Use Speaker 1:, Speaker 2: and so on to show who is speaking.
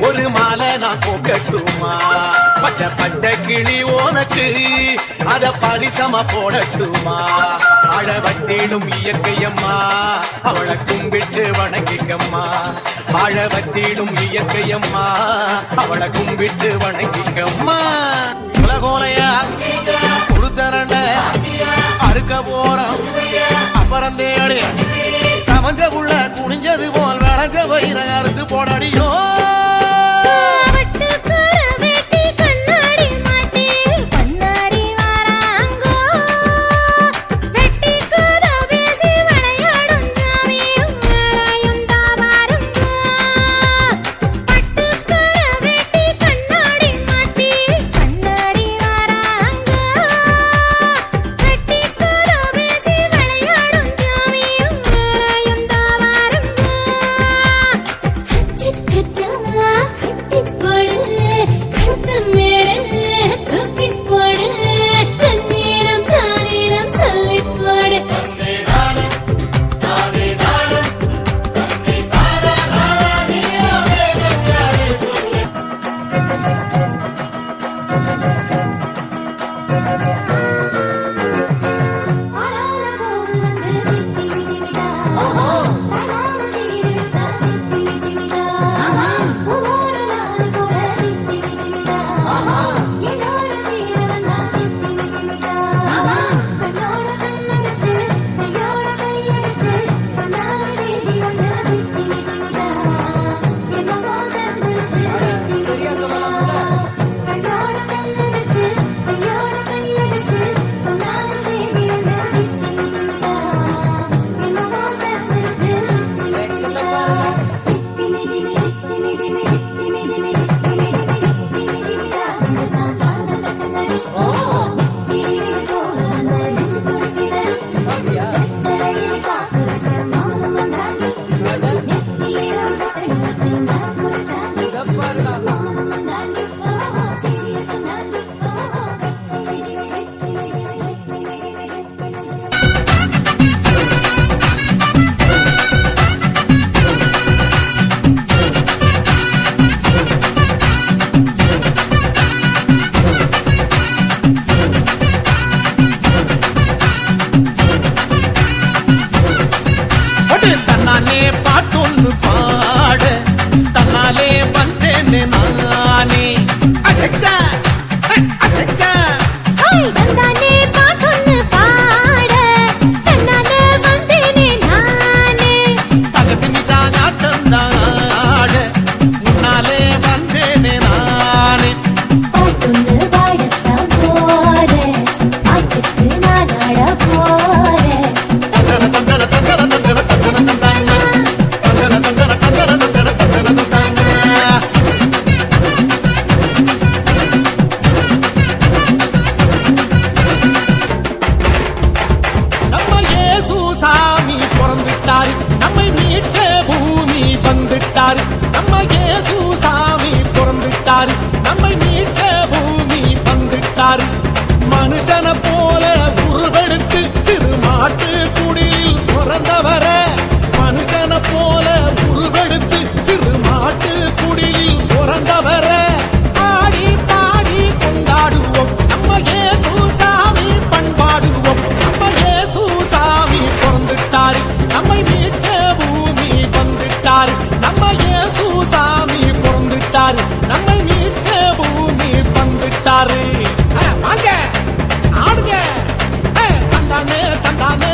Speaker 1: ஒரு மாலை நான் போக்கட்டுமா பச்சை பச்சை கிளி உனக்கு அத பரிசமா போடட்டுமா அழ வச்சேடும் இயற்கையம்மா அவளை கும்பிட்டு வணங்கிக்கம்மா வாழ வச்சேடும் இயற்கையம்மா அவளை கும்பிட்டு வணங்கிக்கம்மா
Speaker 2: உலகோலையா கொடுத்தரண்ட அறுக்க போறோம் அப்புறம் தேடி சமஞ்ச புள்ள குனிஞ்சது போல் விளைஞ்ச வயிற அறுத்து போனடியோ பாட்டொன்னு பாட தன்னாலே வந்தேனே நானே அச்சா அச்சா
Speaker 3: வந்தானே பாட்டொன்னு பாட தன்னாலே வந்தேனே நானே
Speaker 2: தகதிமிதா நாட்டந்தாட முன்னாலே வந்தேனே நானே
Speaker 3: பாட்டொன்னு பாடத்தான் போறேன் பாட்டுக்கு நான் ஆட போறேன்
Speaker 2: நம்மை மீட்ட பூமி வந்துட்டாரு நம்ம இயேசு சாமி பிறந்துட்டாரு நம்மை மீட்ட பூமி வந்துட்டாரு மனுஷனை போல உருவெடுத்து சிறு மாட்டு குடியில் பிறந்தவர மனுஷனை போல உருவெடுத்து சிறு மாட்டு குடியில் பிறந்தவர ஆடி பாடி கொண்டாடுவோம் நம்ம இயேசு சாமி பண்பாடுவோம் நம்ம இயேசு சாமி பிறந்துட்டாரு நம்மை மீட்ட பூமி வந்துட்டாரு நம்ம இயேசு சாமி பிறந்துட்டாரு நம்மை மீட்ட பூமி வந்துட்டாரு வாங்க ஆடுங்க தந்தானே தந்தானே